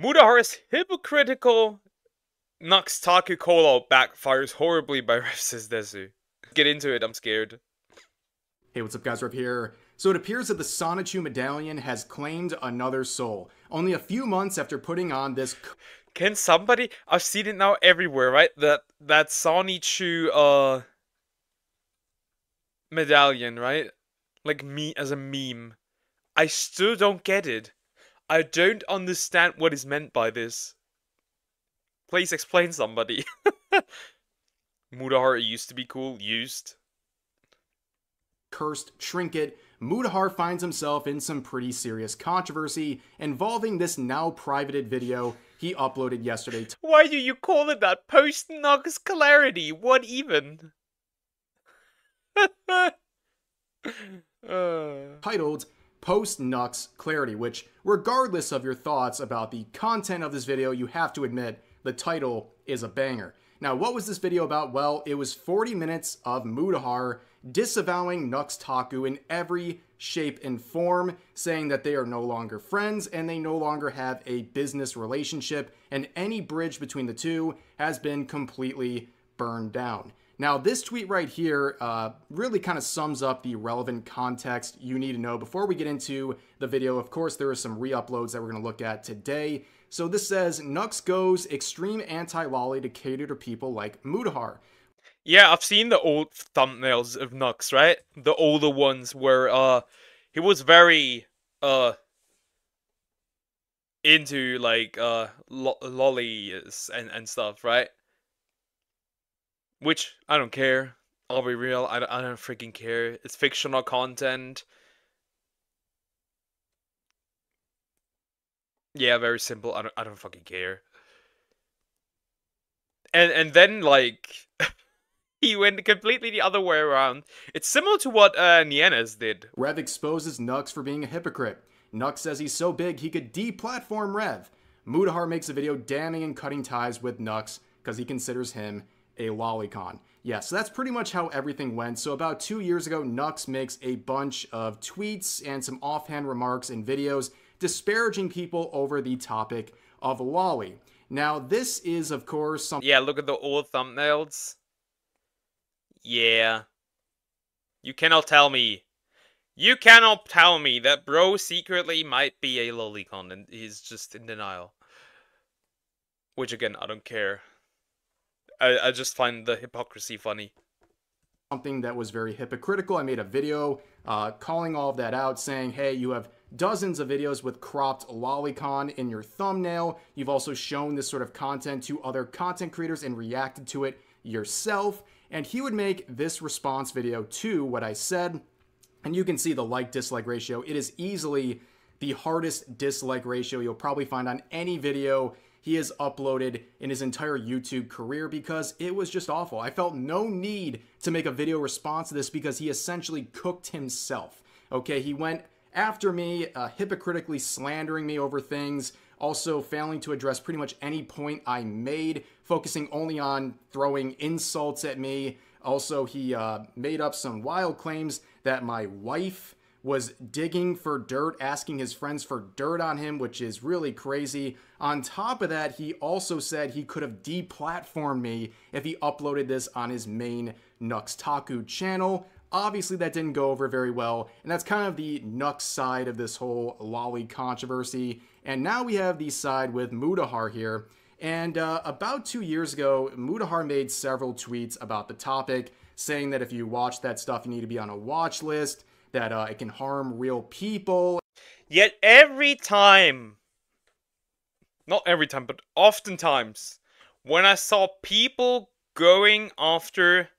Mutahar is hypocritical. Knocks Taku Callout backfires horribly by Rev says Desu. Get into it, I'm scared. Hey, what's up guys, Rev here. So it appears that the Sonichu medallion has claimed another soul. Only a few months after putting on this... Can somebody... I've seen it now everywhere, right? That Sonichu, medallion, right? Like me as a meme. I still don't get it. I don't understand what is meant by this. Please explain, somebody. Mutahar used to be cool. Used. Cursed trinket, Mutahar finds himself in some pretty serious controversy involving this now privated video he uploaded yesterday. Why do you call it that? Post-Nux clarity. What even? Titled Post-Nux Clarity, which, regardless of your thoughts about the content of this video, you have to admit the title is a banger. Now, what was this video about? Well, it was 40 minutes of Mutahar disavowing Nux Taku in every shape and form, saying that they are no longer friends and they no longer have a business relationship, and any bridge between the two has been completely burned down. Now, this tweet right here really kind of sums up the relevant context you need to know before we get into the video. Of course, there are some re-uploads that we're going to look at today. So this says, Nux goes extreme anti-lolly to cater to people like Mutahar. Yeah, I've seen the old thumbnails of Nux, right? The older ones where, he was very, into, like, lollies and stuff, right? Which, I don't care. I'll be real, I don't freaking care. It's fictional content. Yeah, very simple. I don't fucking care. And then, like, he went completely the other way around. It's similar to what Nienes did. Rev exposes Nux for being a hypocrite. Nux says he's so big he could deplatform Rev. Mutahar makes a video damning and cutting ties with Nux because he considers him a lolicon. Yeah, so that's pretty much how everything went. So about 2 years ago, Nux makes a bunch of tweets and some offhand remarks and videos disparaging people over the topic of lolly. Now, this is, of course, something... Yeah, look at the old thumbnails. Yeah. You cannot tell me. You cannot tell me that bro secretly might be a lolicon and he's just in denial. Which, again, I don't care. I just find the hypocrisy funny. Something that was very hypocritical. I made a video calling all of that out, saying, hey, you have dozens of videos with cropped lolicon in your thumbnail. You've also shown this sort of content to other content creators and reacted to it yourself. And he would make this response video to what I said. And you can see the like-dislike ratio. It is easily the hardest dislike ratio you'll probably find on any video he has uploaded in his entire YouTube career, because it was just awful. I felt no need to make a video response to this because he essentially cooked himself. Okay, he went after me, hypocritically slandering me over things, also failing to address pretty much any point I made, focusing only on throwing insults at me. Also, he made up some wild claims that my wife was digging for dirt, asking his friends for dirt on him, which is really crazy. On top of that, he also said he could have deplatformed me if he uploaded this on his main Nux Taku channel. Obviously, that didn't go over very well, and that's kind of the Nux side of this whole lolly controversy. And now we have the side with Mutahar here. And about 2 years ago, Mutahar made several tweets about the topic, saying that if you watch that stuff, you need to be on a watch list, that it can harm real people. Yet every time, not every time, but oftentimes, when I saw people going after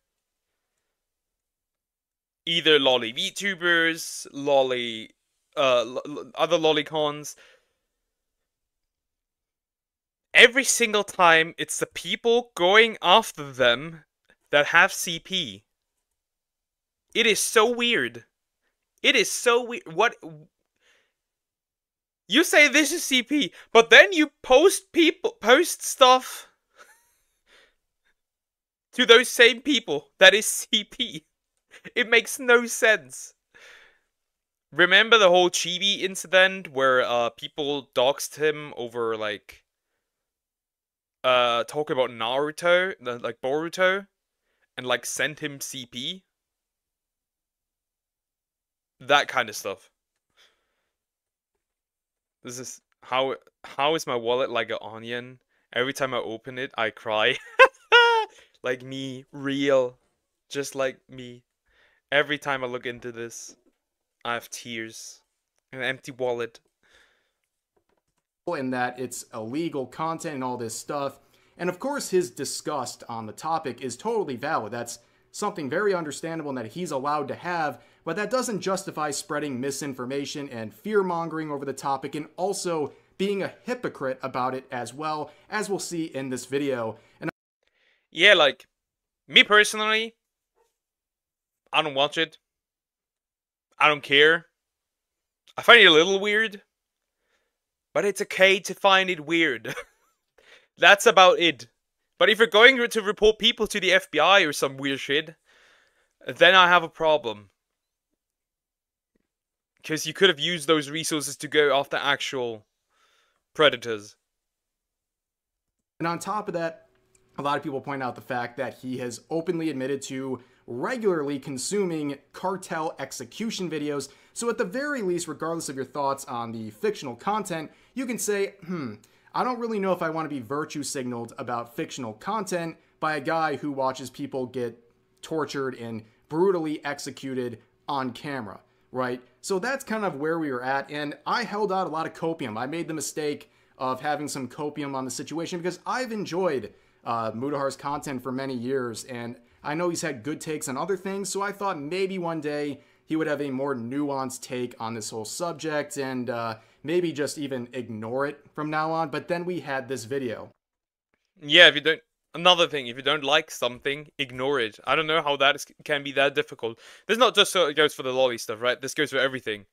either lolly VTubers, lolly, other lolicons, every single time it's the people going after them that have CP. It is so weird. It is so weird. What? You say this is CP, but then you post stuff to those same people that is CP. It makes no sense. remember the whole Chibi incident where people doxed him over like talking about Naruto, like Boruto, and like sent him CP? That kind of stuff. This is how is my wallet like an onion? Every time I open it, I cry. Like me, real. Just like me. Every time I look into this, I have tears. An empty wallet. In that it's illegal content and all this stuff. And of course, his disgust on the topic is totally valid. That's something very understandable and that he's allowed to have, but that doesn't justify spreading misinformation and fear mongering over the topic, and also being a hypocrite about it as well, as we'll see in this video. And yeah, like, me personally, I don't watch it. I don't care. I find it a little weird, but it's okay to find it weird. That's about it. But if you're going to report people to the FBI or some weird shit, then I have a problem. Because you could have used those resources to go after actual predators. And on top of that, a lot of people point out the fact that he has openly admitted to regularly consuming cartel execution videos. So at the very least, regardless of your thoughts on the fictional content, you can say, I don't really know if I want to be virtue signaled about fictional content by a guy who watches people get tortured and brutally executed on camera, right? So that's kind of where we were at, and I held out a lot of copium. I made the mistake of having some copium on the situation because I've enjoyed Mutahar's content for many years, and I know he's had good takes on other things, so I thought maybe one day he would have a more nuanced take on this whole subject, and maybe just even ignore it from now on. But then we had this video. Yeah, if you don't like something, ignore it. I don't know how that can be that difficult. This not just so it goes for the lolly stuff, right? This goes for everything.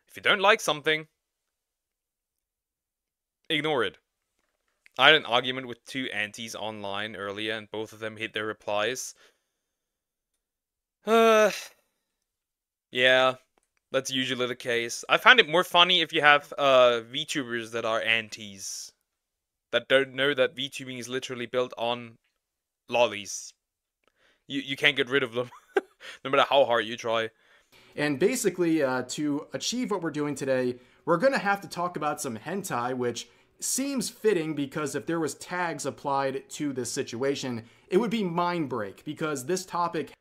If you don't like something, ignore it. I had an argument with two aunties online earlier, and both of them hit their replies. Yeah, that's usually the case. I find it more funny if you have VTubers that are aunties. That don't know that VTubing is literally built on lollies. You can't get rid of them, no matter how hard you try. And basically, to achieve what we're doing today, we're going to have to talk about some hentai, which seems fitting because if there was tags applied to this situation, it would be mind break because this topic...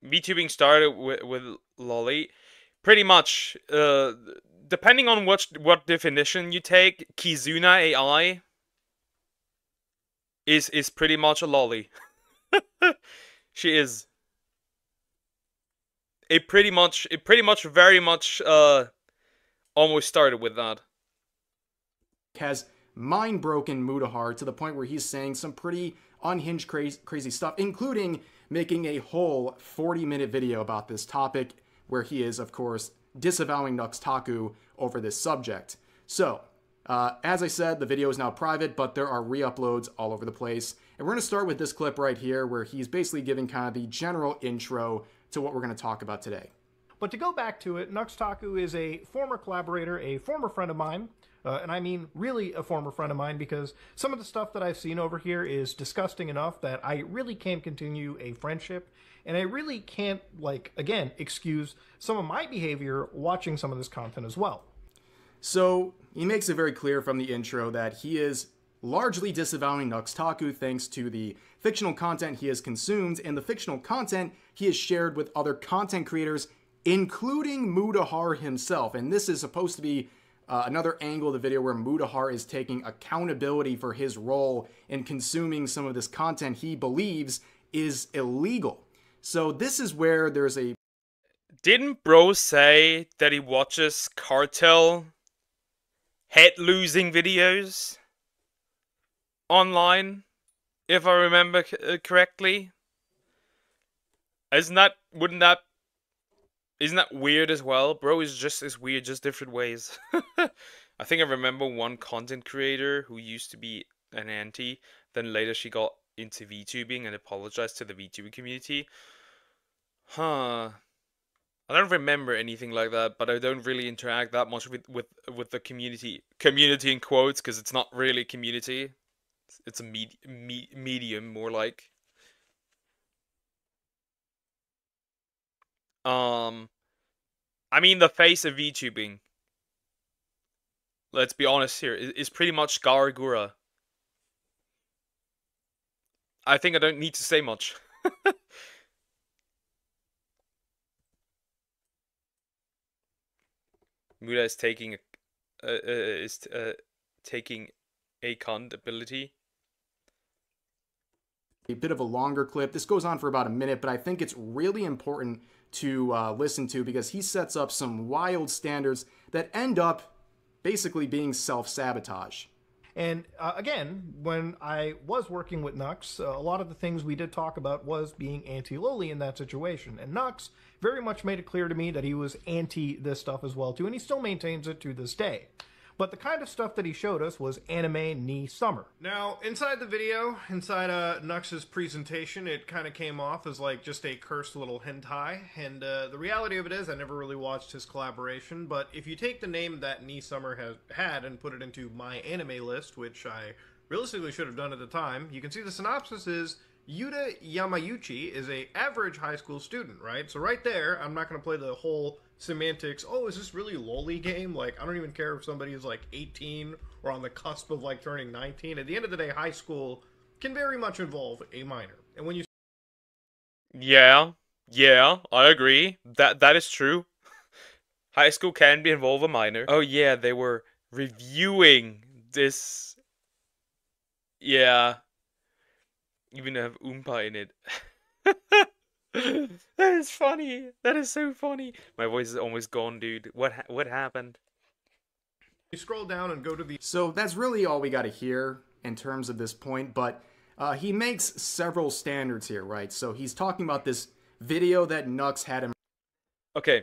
VTubing started with lolly. Pretty much, depending on what definition you take, Kizuna AI is pretty much a lolly. She is. It pretty much very much almost started with that. Has mind-broken Mutahar to the point where he's saying some pretty unhinged crazy stuff, including making a whole 40-minute video about this topic where he is, of course, disavowing Taku over this subject. So, as I said, the video is now private, but there are re-uploads all over the place. And we're going to start with this clip right here where he's basically giving kind of the general intro to what we're going to talk about today. But to go back to it, Taku is a former collaborator, a former friend of mine, and I mean really a former friend of mine because some of the stuff that I've seen over here is disgusting enough that I really can't continue a friendship, and I really can't, like, again, excuse some of my behavior watching some of this content as well. So, he makes it very clear from the intro that he is largely disavowing Taku thanks to the fictional content he has consumed and the fictional content he has shared with other content creators, including Mutahar himself. And this is supposed to be another angle of the video where Mutahar is taking accountability for his role in consuming some of this content he believes is illegal. So this is where there's a... Didn't bro say that he watches cartel head-losing videos online, if I remember correctly? Isn't that weird as well? Bro is just as weird, just different ways. I think I remember one content creator who used to be an auntie, then later she got into VTubing and apologized to the VTubing community. Huh. I don't remember anything like that, but I don't really interact that much with the community. Community in quotes, because it's not really community. It's a medium, more like. I mean, the face of VTubing, let's be honest here, is pretty much Garagura. I think I don't need to say much. Muda is taking taking a cunt ability. A bit of a longer clip. This goes on for about a minute, but I think it's really important to listen to because he sets up some wild standards that end up basically being self-sabotage. And again, when I was working with Nux, a lot of the things we did talk about was being anti-loli in that situation. And Nux very much made it clear to me that he was anti this stuff as well too, and he still maintains it to this day. But the kind of stuff that he showed us was anime ni summer. Now, inside the video, inside Nux's presentation, it kind of came off as like just a cursed little hentai. And the reality of it is, I never really watched his collaboration. But if you take the name that ni summer has had and put it into my anime list, which I realistically should have done at the time, you can see the synopsis is Yuta Yamayuchi is a average high school student, right? So right there, I'm not going to play the whole semantics. Oh, is this really loli game? Like, I don't even care if somebody is like 18 or on the cusp of like turning 19. At the end of the day, high school can very much involve a minor. And when you yeah, I agree. That is true. High school can be involve a minor. Oh yeah, they were reviewing this. Yeah. Even have Oompa in it. That is funny. That is so funny. My voice is almost gone, dude. What happened? You scroll down and go to the... So that's really all we got to hear in terms of this point, but he makes several standards here, right? So he's talking about this video that Nux had him... Okay.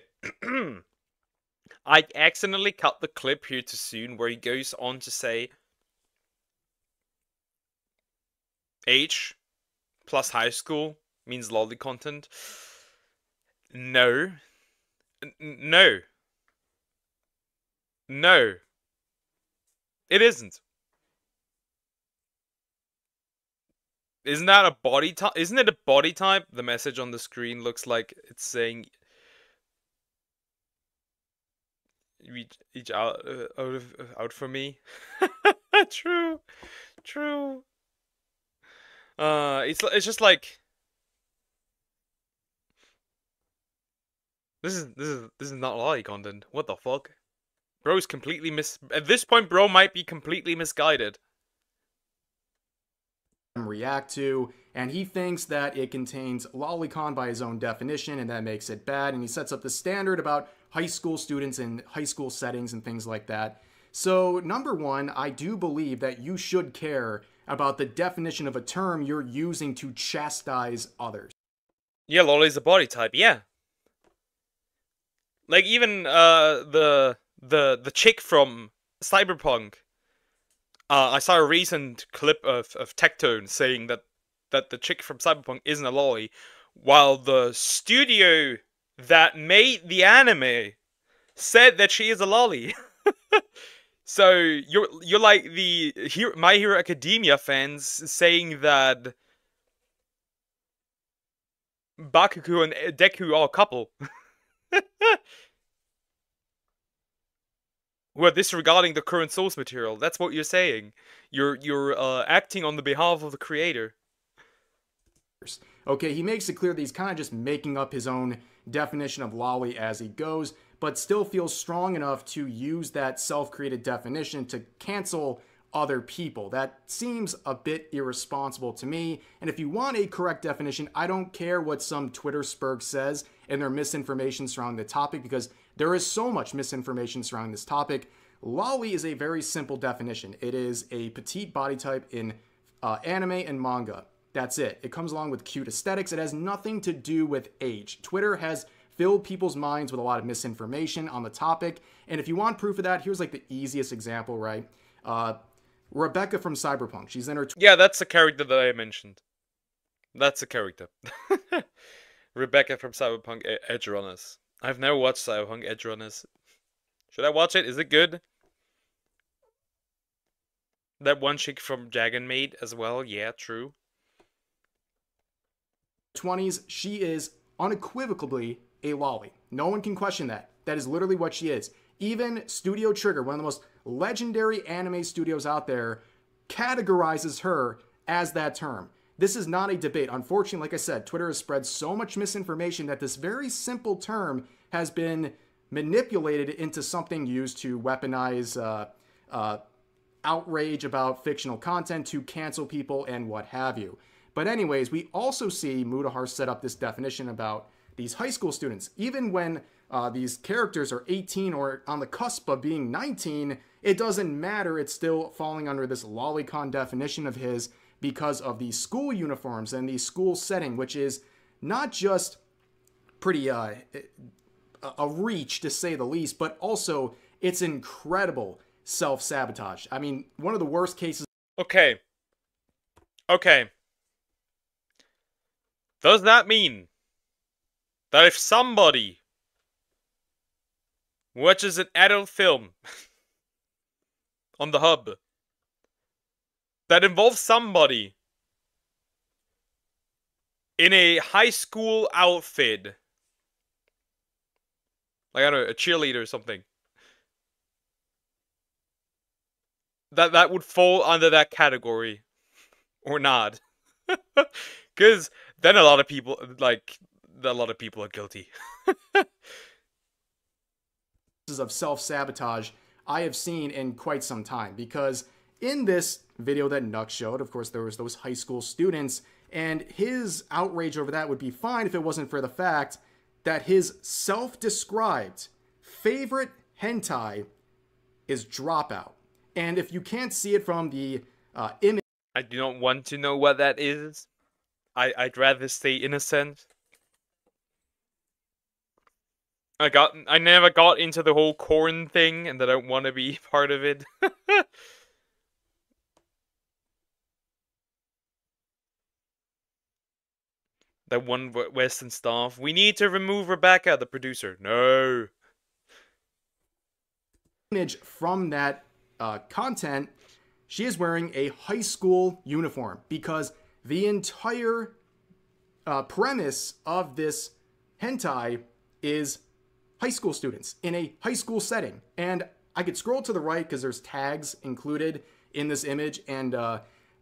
I accidentally cut the clip here too soon where he goes on to say age plus high school means lolly content. No. No. No. It isn't. Isn't that a body type? Isn't it a body type? The message on the screen looks like it's saying reach out for me. True. True. It's just like this is not lolly content. What the fuck? Bro's completely at this point, bro might be completely misguided. React to, and he thinks that it contains lolicon by his own definition, and that makes it bad, and he sets up the standard about high school students in high school settings and things like that. So, number one, I do believe that you should care about the definition of a term you're using to chastise others. Yeah, lolly's a body type, yeah. Like even the chick from Cyberpunk. I saw a recent clip of Tectone saying that the chick from Cyberpunk isn't a lolly, while the studio that made the anime said that she is a lolly. So you're like the My Hero Academia fans saying that Bakugo and Deku are a couple. Who are disregarding the current source material. That's what you're saying. You're acting on the behalf of the creator. Okay, he makes it clear that he's kind of just making up his own definition of lolly as he goes, but still feels strong enough to use that self-created definition to cancel other people. That seems a bit irresponsible to me, and if you want a correct definition, I don't care what some Twitter spurg says and their misinformation surrounding the topic, because there is so much misinformation surrounding this topic. Lolly is a very simple definition. It is a petite body type in anime and manga. That's it. It comes along with cute aesthetics. It has nothing to do with age. Twitter has filled people's minds with a lot of misinformation on the topic, and if you want proof of that, here's like the easiest example, right? Rebecca from Cyberpunk. She's in her... Yeah, that's a character that I mentioned. That's a character. Rebecca from Cyberpunk Edge Runners. I've never watched Cyberpunk Edge Runners. Should I watch it? Is it good? That one chick from Dragon Maid as well. Yeah, true. 20s, she is unequivocally a lolly. No one can question that. That is literally what she is. Even Studio Trigger, one of the most legendary anime studios out there, categorizes her as that term. This is not a debate. Unfortunately, like I said, Twitter has spread so much misinformation that this very simple term has been manipulated into something used to weaponize outrage about fictional content, to cancel people, and what have you. But anyways, we also see Mutahar set up this definition about these high school students. Even when these characters are 18 or on the cusp of being 19, it doesn't matter. It's still falling under this lolicon definition of his because of the school uniforms and the school setting, which is not just pretty a reach, to say the least, but also it's incredible self-sabotage. I mean, one of the worst cases... Okay. Does that mean that if somebody watches an adult film on the hub that involves somebody in a high school outfit, like, I don't know, a cheerleader or something, that would fall under that category or not? Because then a lot of people are guilty. of self-sabotage I have seen in quite some time, because in this video that Nux showed, of course, there was those high school students, and his outrage over that would be fine if it wasn't for the fact that his self-described favorite hentai is Dropout. And if you can't see it from the image... I do not want to know what that is. I'd rather stay innocent. I never got into the whole corn thing, and I don't want to be part of it. That one Western staff. We need to remove Rebecca, the producer. No. Image from that content, she is wearing a high school uniform, because the entire premise of this hentai is high school students in a high school setting. And I could scroll to the right because there's tags included in this image, and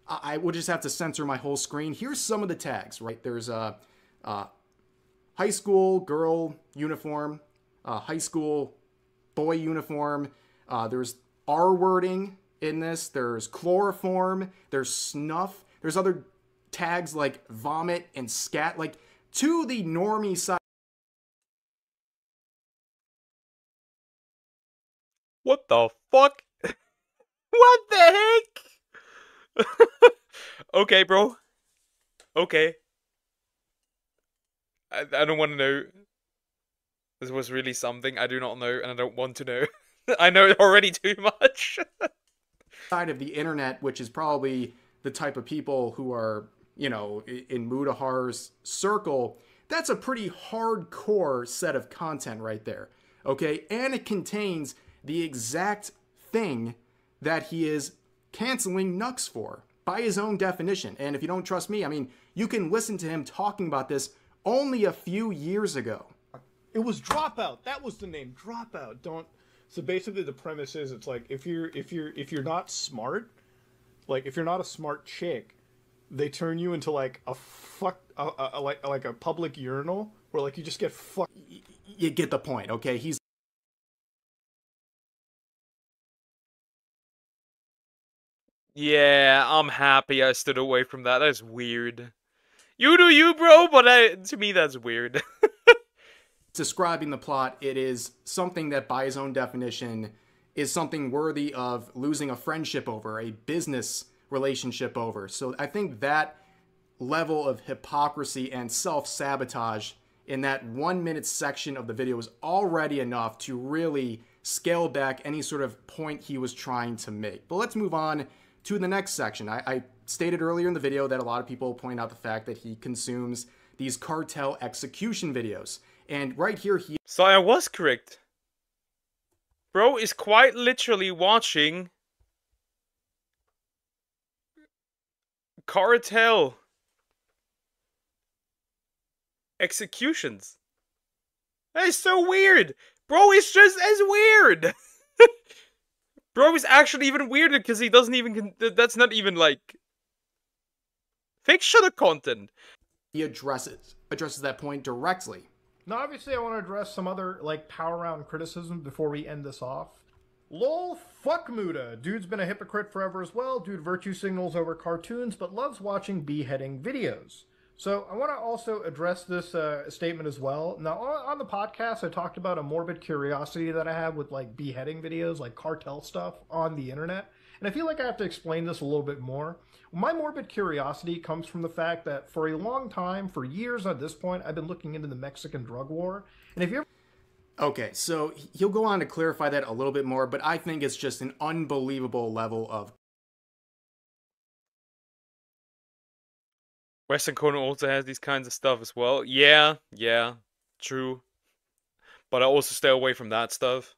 I would just have to censor my whole screen. Here's some of the tags, right? There's a high school girl uniform, high school boy uniform. There's R wording in this. There's chloroform. There's snuff. There's other tags like vomit and scat. Like, to the normie side. What the fuck? What the heck? Okay, bro. Okay. I don't want to know. This was really something I do not know, and I don't want to know. I know already too much. Side of the internet, which is probably the type of people who are, you know, in Mutahar's circle, that's a pretty hardcore set of content right there. Okay? And it contains the exact thing that he is canceling Nux for, by his own definition. And if you don't trust me, I mean, you can listen to him talking about this only a few years ago. It was Dropout. That was the name. Dropout. Don't. So basically, the premise is, it's like, if you're not smart, like if you're not a smart chick, they turn you into like like a public urinal where like you just get fucked. You get the point, okay? He's... Yeah, I'm happy I stood away from that. That's weird. You do you, bro, but to me that's weird. Describing the plot, it is something that, by his own definition, is something worthy of losing a friendship over, a business relationship over. So I think that level of hypocrisy and self-sabotage in that 1 minute section of the video was already enough to really scale back any sort of point he was trying to make. But let's move on to the next section. I stated earlier in the video that a lot of people point out the fact that he consumes these cartel execution videos. And right here, he So I was correct. Bro is quite literally watching cartel executions. That is so weird. Bro is just as weird. Bro is actually even weirder because he doesn't even. That's not even like fictional content. he addresses that point directly. Now, obviously, I want to address some other, like, power round criticism before we end this off. Lol, fuck Muda. Dude's been a hypocrite forever as well. Dude virtue signals over cartoons, but loves watching beheading videos. So I want to also address this statement as well. Now, on the podcast, I talked about a morbid curiosity that I have with, like, beheading videos, like cartel stuff on the internet. And I feel like I have to explain this a little bit more. My morbid curiosity comes from the fact that for a long time, for years at this point, I've been looking into the Mexican drug war. And if you ever... Okay, so he'll go on to clarify that a little bit more, but I think it's just an unbelievable level of... Western Conan also has these kinds of stuff as well. Yeah, true. But I also stay away from that stuff.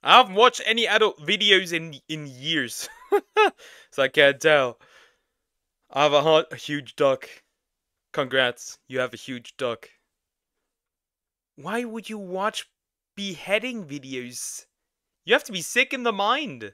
I haven't watched any adult videos in years. So I can't tell. I have a huge duck. Congrats, you have a huge duck. Why would you watch beheading videos? You have to be sick in the mind.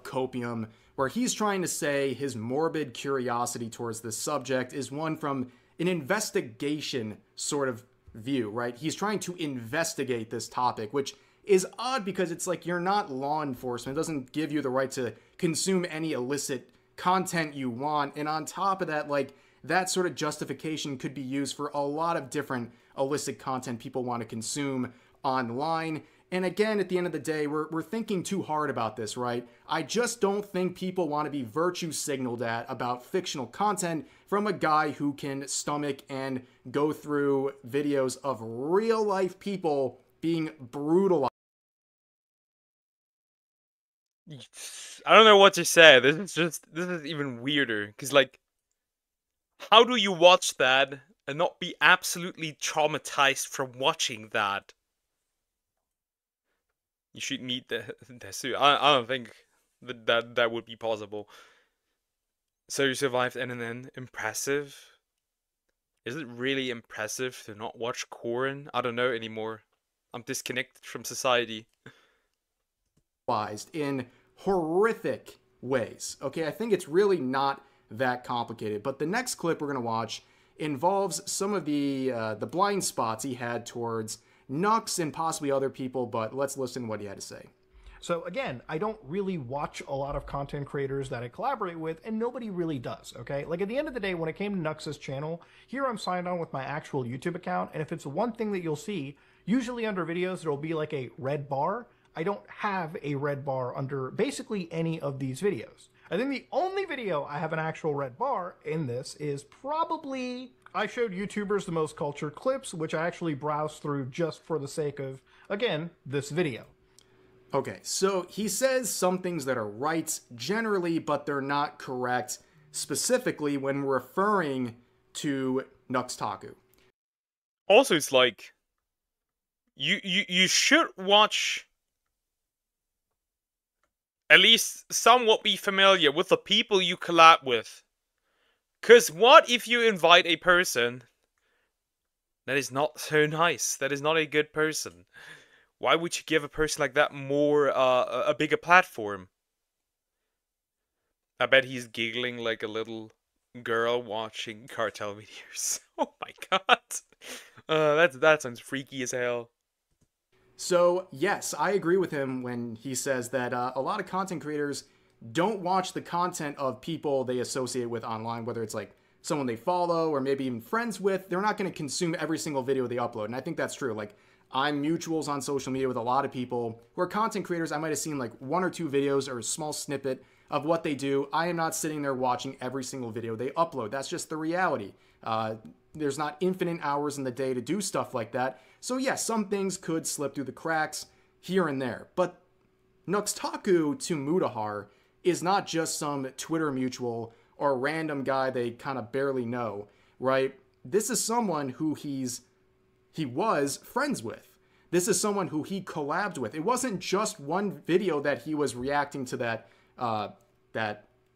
Copium, where he's trying to say his morbid curiosity towards this subject is one from an investigation sort of view, right? He's trying to investigate this topic, which is odd because it's like you're not law enforcement. It doesn't give you the right to consume any illicit content you want. And on top of that, like, that sort of justification could be used for a lot of different illicit content people want to consume online. And again, at the end of the day, we're thinking too hard about this, right? I just don't think people want to be virtue signaled at about fictional content from a guy who can stomach and go through videos of real life people being brutalized. I don't know what to say. This is even weirder. Because, like, how do you watch that and not be absolutely traumatized from watching that? You should meet the suit. I don't think that would be possible. So you survived NNN. Impressive. Is it really impressive to not watch Corin? I don't know anymore. I'm disconnected from society. In horrific ways. Okay, I think it's really not that complicated. But the next clip we're going to watch involves some of the blind spots he had towards Nux and possibly other people, but let's listen to what he had to say. So again, I don't really watch a lot of content creators that I collaborate with, and nobody really does, okay? Like, at the end of the day, when it came to Nux's channel, here I'm signed on with my actual YouTube account, and if it's one thing that you'll see, usually under videos, there'll be like a red bar. I don't have a red bar under basically any of these videos. I think the only video I have an actual red bar in this is probably... I showed YouTubers the most cultured clips, which I actually browsed through just for the sake of, again, this video. Okay, so he says some things that are right generally, but they're not correct, specifically when referring to Nux Taku. Also, it's like, you should watch, at least somewhat be familiar with the people you collab with. Because what if you invite a person that is not so nice, that is not a good person? Why would you give a person like that more, a bigger platform? I bet he's giggling like a little girl watching cartel videos. Oh my god. That sounds freaky as hell. So, yes, I agree with him when he says that a lot of content creators don't watch the content of people they associate with online, whether it's like someone they follow or maybe even friends with. They're not going to consume every single video they upload. And I think that's true. Like, I'm mutuals on social media with a lot of people who are content creators. I might have seen like 1 or 2 videos or a small snippet of what they do. I am not sitting there watching every single video they upload. That's just the reality. There's not infinite hours in the day to do stuff like that. So yes, some things could slip through the cracks here and there. But Nux Taku to Mutahar is not just some Twitter mutual or a random guy they kind of barely know, right? This is someone who he's he was friends with. This is someone who he collabed with. It wasn't just one video that he was reacting to that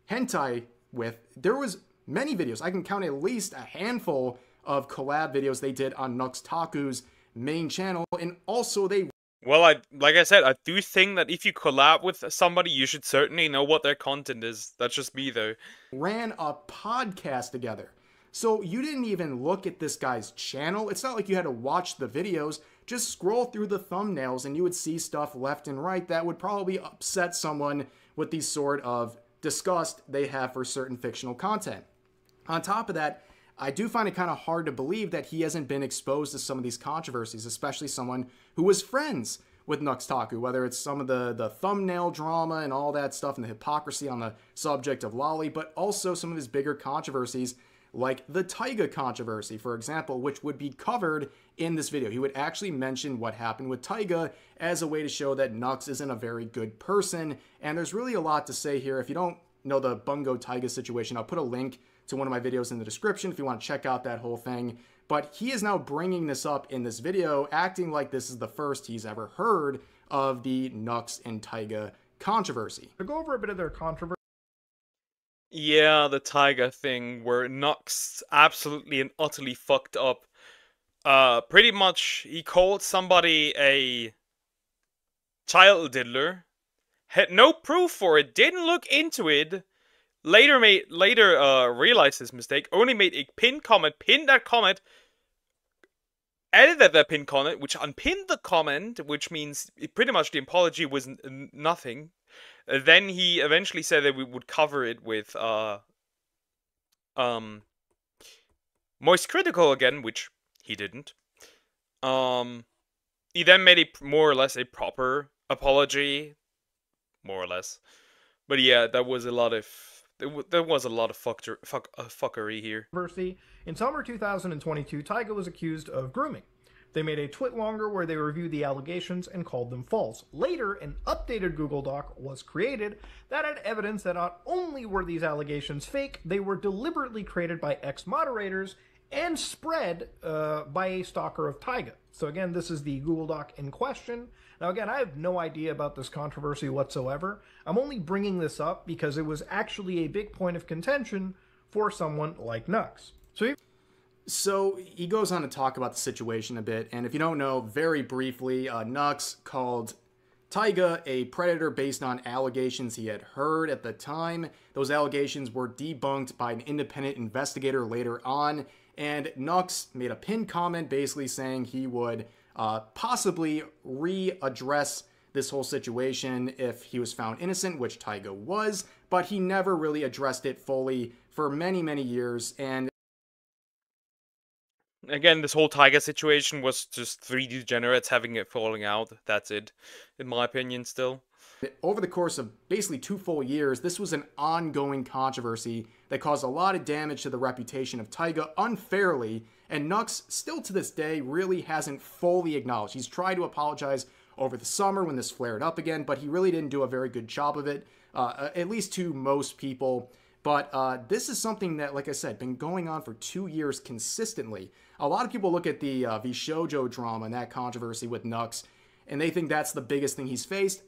hentai with. There was many videos. I can count at least a handful of collab videos they did on Nux Taku's main channel, and also they... Well, like I said, I do think that if you collab with somebody, you should certainly know what their content is. That's just me, though. Ran a podcast together. So you didn't even look at this guy's channel. It's not like you had to watch the videos. Just scroll through the thumbnails and you would see stuff left and right that would probably upset someone with the sort of disgust they have for certain fictional content. On top of that, I do find it kind of hard to believe that he hasn't been exposed to some of these controversies, especially someone who was friends with Nux Taku, whether it's some of the thumbnail drama and all that stuff and the hypocrisy on the subject of Lolly, but also some of his bigger controversies like the Taiga controversy, for example, which would be covered in this video. He would actually mention what happened with Taiga as a way to show that Nux isn't a very good person, and there's really a lot to say here. If you don't know the Bungo Taiga situation, I'll put a link to one of my videos in the description if you want to check out that whole thing. But he is now bringing this up in this video, acting like this is the first he's ever heard of the Nux and Taiga controversy. To go over a bit of their controversy. Yeah, the Taiga thing where Nux absolutely and utterly fucked up. Pretty much, he called somebody a child diddler, had no proof for it, didn't look into it, later realized his mistake, only made a pinned comment, pinned that comment, edited that pinned comment, which unpinned the comment, which means pretty much the apology was nothing. Then he eventually said that we would cover it with Moist Critical again, which he didn't. He then made a more or less a proper apology, more or less. But yeah, there was a lot of fuckery here. In summer 2022, Taiga was accused of grooming. They made a twit longer where they reviewed the allegations and called them false. Later, an updated Google Doc was created that had evidence that not only were these allegations fake, they were deliberately created by ex-moderators and spread by a stalker of Taiga. So again, this is the Google Doc in question. Now again, I have no idea about this controversy whatsoever. I'm only bringing this up because it was actually a big point of contention for someone like Nux. So he goes on to talk about the situation a bit, and if you don't know, very briefly, Nux called Taiga a predator based on allegations he had heard at the time. Those allegations were debunked by an independent investigator later on, and Nux made a pinned comment basically saying he would possibly readdress this whole situation if he was found innocent, which Taiga was, but he never really addressed it fully for many, many years. And again, this whole Taiga situation was just three degenerates having it falling out. That's it, in my opinion, still. Over the course of basically 2 full years, this was an ongoing controversy that caused a lot of damage to the reputation of Taiga unfairly, and Nux, still to this day, really hasn't fully acknowledged. He's tried to apologize over the summer when this flared up again, but he really didn't do a very good job of it, at least to most people. But this is something that, like I said, been going on for 2 years consistently. A lot of people look at the Shoujo drama and that controversy with Nux, and they think that's the biggest thing he's faced.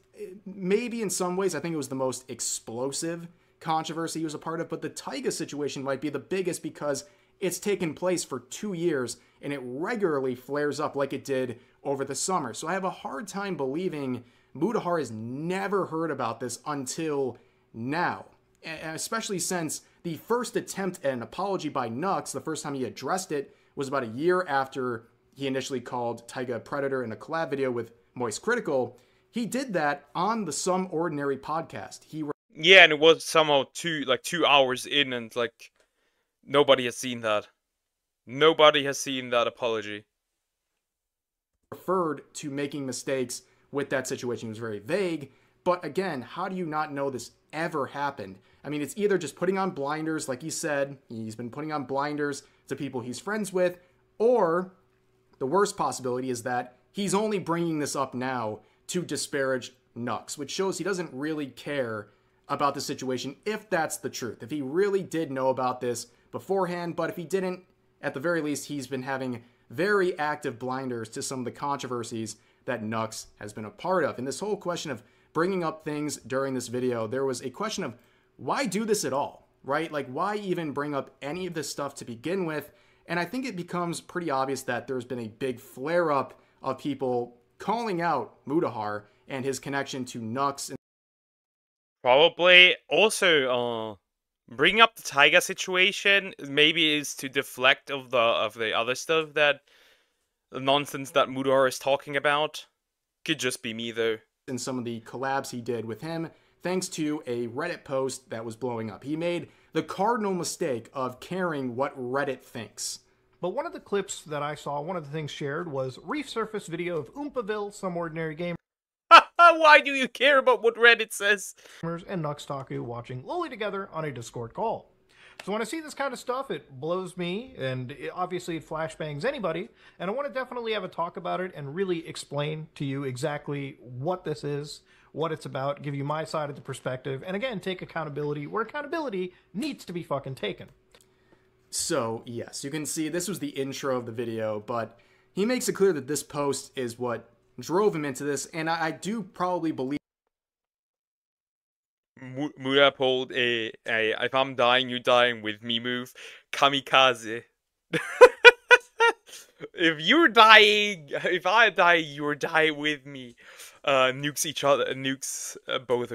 Maybe in some ways, I think it was the most explosive controversy he was a part of, but the Taiga situation might be the biggest because it's taken place for 2 years, and it regularly flares up like it did over the summer. So I have a hard time believing Mutahar has never heard about this until now. Especially since the first attempt at an apology by Nux, the first time he addressed it, was about a year after he initially called Taiga a predator in a collab video with Moist Critical. He did that on the Some Ordinary podcast. Yeah, and it was somehow 2 hours in, and like nobody has seen that. Nobody has seen that apology. Referred to making mistakes with that situation. He was very vague. But again, how do you not know this ever happened? I mean, it's either just putting on blinders, like he said, he's been putting on blinders to people he's friends with, or the worst possibility is that he's only bringing this up now to disparage Nux, which shows he doesn't really care about the situation if that's the truth. If he really did know about this beforehand, but if he didn't, at the very least, he's been having very active blinders to some of the controversies that Nux has been a part of. And this whole question of bringing up things during this video, there was a question of why do this at all, right? Like, why even bring up any of this stuff to begin with? And I think it becomes pretty obvious that there's been a big flare-up of people calling out Mutahar and his connection to Nux. Probably also bringing up the Taiga situation maybe is to deflect of the other stuff, that the nonsense that Mutahar is talking about. Could just be me though. In some of the collabs he did with him, thanks to a Reddit post that was blowing up. He made the cardinal mistake of caring what Reddit thinks. But one of the clips that I saw, one of the things shared, was resurfaced video of Oompaville, Some Ordinary Gamer, Why do you care about what Reddit says? and Nux Taku watching Loli together on a Discord call. So when I see this kind of stuff, it blows me, and obviously it flashbangs anybody, and I want to definitely have a talk about it and really explain to you exactly what this is, what it's about, give you my side of the perspective, and again, take accountability where accountability needs to be fucking taken. So, yes, you can see this was the intro of the video, but he makes it clear that this post is what drove him into this, and I do probably believe Muda pulled a if I'm dying, you're dying with me move. Kamikaze. If I die, you're dying with me. Nukes each other, nukes both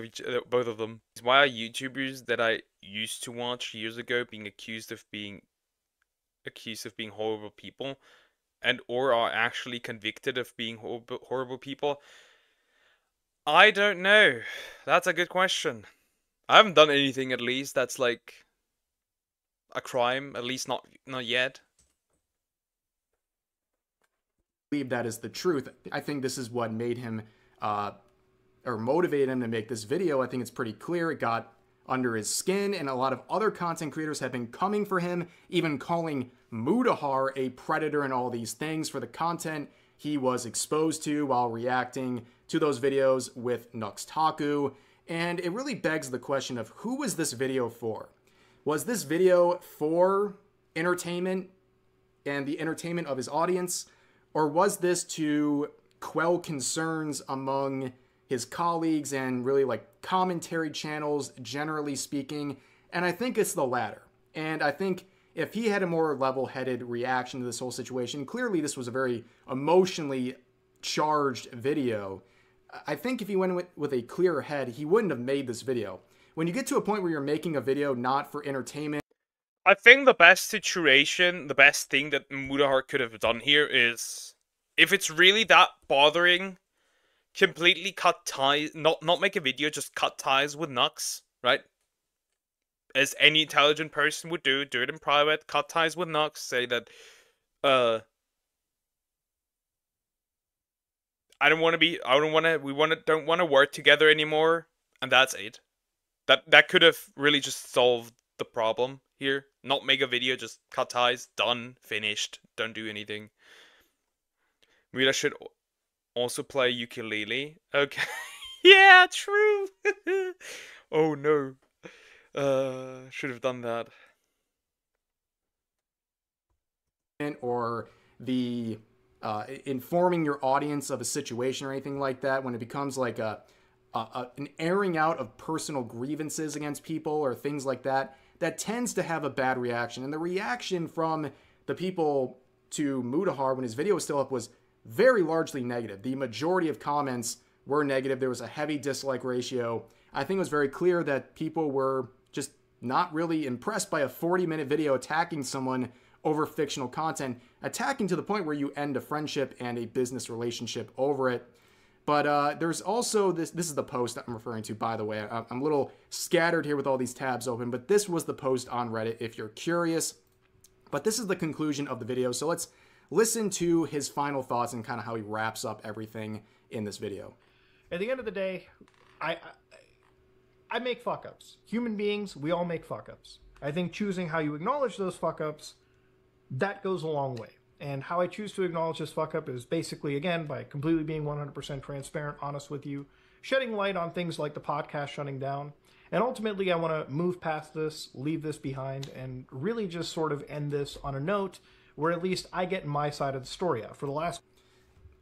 of them. Why are YouTubers that I used to watch years ago being accused of being horrible people, and or are actually convicted of being horrible people? I don't know. That's a good question. I haven't done anything, at least, that's like a crime, at least not yet. believe that is the truth. I think this is what made him or motivated him to make this video. I think it's pretty clear. It got under his skin, and a lot of other content creators have been coming for him, even calling Mutahar a predator and all these things for the content he was exposed to while reacting to those videos with Nux Taku. And it really begs the question of, who was this video for? Was this video for entertainment and the entertainment of his audience? Or was this to quell concerns among his colleagues and really like commentary channels, generally speaking? And I think it's the latter. And I think if he had a more level-headed reaction to this whole situation, clearly this was a very emotionally charged video. I think if he went with a clearer head, he wouldn't have made this video. When you get to a point where you're making a video not for entertainment, I think the best situation, the best thing that Mutahar could have done here is, if it's really that bothering, completely cut ties, not make a video, just cut ties with Nux, right? As any intelligent person would do it in private, cut ties with Nux, say that, don't want to work together anymore, and that's it. That could have really just solved the problem here. Not make a video, just cut ties, done, finished, don't do anything. Muda should also play ukulele. Okay. Yeah, true. Oh no. Should have done that. or the informing your audience of a situation or anything like that, when it becomes like an airing out of personal grievances against people or things like that, that tends to have a bad reaction. And the reaction from the people to Mutahar when his video was still up was very largely negative. The majority of comments were negative. There was a heavy dislike ratio. I think it was very clear that people were just not really impressed by a 40-minute video attacking someone over fictional content, attacking to the point where you end a friendship and a business relationship over it. But there's also this is the post that I'm referring to, by the way. I'm a little scattered here with all these tabs open, but this was the post on Reddit if you're curious. But this is the conclusion of the video, so let's listen to his final thoughts and kind of how he wraps up everything in this video. At the end of the day, I make fuck-ups. Human beings, we all make fuck-ups. I think choosing how you acknowledge those fuck-ups, that goes a long way. And how I choose to acknowledge this fuck-up is basically, again, by completely being 100% transparent, honest with you, shedding light on things like the podcast shutting down. And ultimately, I want to move past this, leave this behind, and really just sort of end this on a note where at least I get my side of the story out. For the last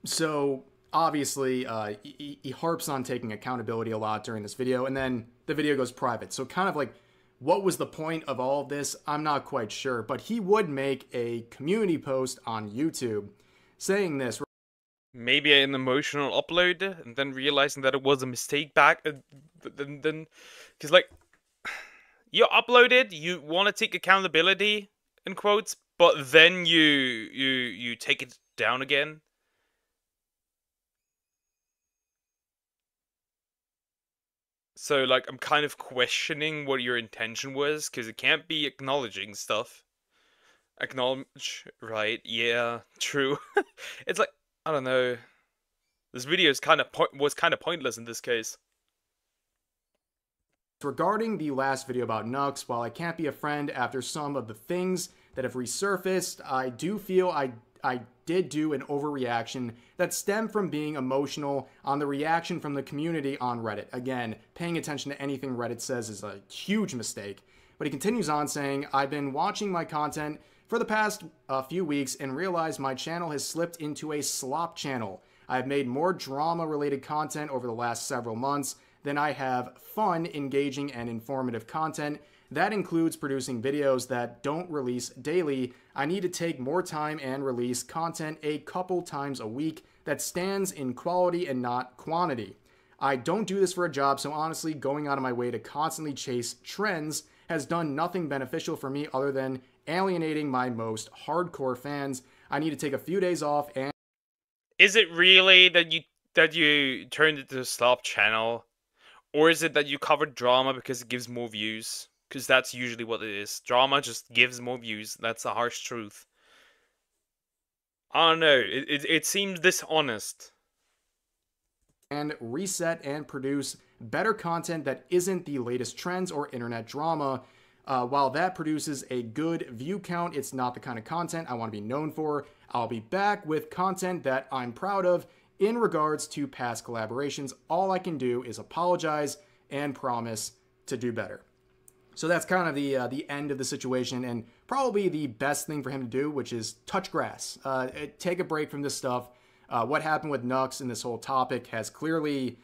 So obviously, he harps on taking accountability a lot during this video, and then the video goes private. So kind of like, what was the point of all of this? I'm not quite sure, but he would make a community post on YouTube saying this. Maybe an emotional upload, and then realizing that it was a mistake back, then, because like, you uploaded, you want to take accountability, in quotes, but then you take it down again. So, like, I'm kind of questioning what your intention was, because it can't be acknowledging stuff. Acknowledge, right? Yeah, true. It's like, I don't know. This video is was kind of pointless in this case. Regarding the last video about Nux, while I can't be a friend after some of the things that have resurfaced, I do feel I did do an overreaction that stemmed from being emotional on the reaction from the community on Reddit. Again, paying attention to anything Reddit says is a huge mistake. But he continues on saying, I've been watching my content for the past few weeks and realized my channel has slipped into a slop channel. I've made more drama-related content over the last several months than I have fun, engaging, and informative content. That includes producing videos that don't release daily. I need to take more time and release content a couple times a week that stands in quality and not quantity. I don't do this for a job, so honestly, going out of my way to constantly chase trends has done nothing beneficial for me other than alienating my most hardcore fans. I need to take a few days off and... Is it really that you turned it to a slop channel? Or is it that you covered drama because it gives more views? Because that's usually what it is. Drama just gives more views. That's the harsh truth. I don't know. It seems dishonest. And reset and produce better content that isn't the latest trends or internet drama. While that produces a good view count, it's not the kind of content I want to be known for. I'll be back with content that I'm proud of in regards to past collaborations. All I can do is apologize and promise to do better. So that's kind of the end of the situation, and probably the best thing for him to do, which is touch grass. Take a break from this stuff. What happened with Nux and this whole topic has clearly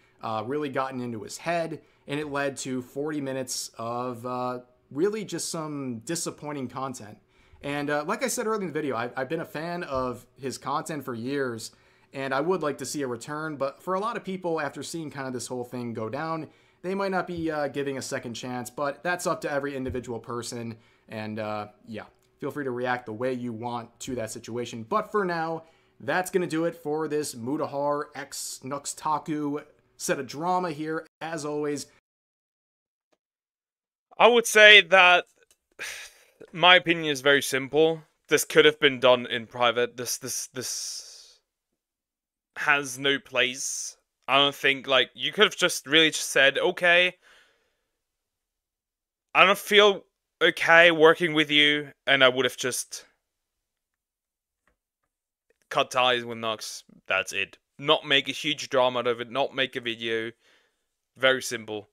really gotten into his head, and it led to 40 minutes of really just some disappointing content. And like I said earlier in the video, I've been a fan of his content for years, and I would like to see a return, but for a lot of people, after seeing kind of this whole thing go down, they might not be giving a second chance, but that's up to every individual person, and yeah, feel free to react the way you want to that situation. But for now, that's going to do it for this Mutahar x Nux Taku set of drama here. As always, I would say that my opinion is very simple. This could have been done in private. This has no place. I don't think, like, you could have just really just said, okay, I don't feel okay working with you, and I would have just cut ties with Nux. That's it. Not make a huge drama out of it, not make a video. Very simple.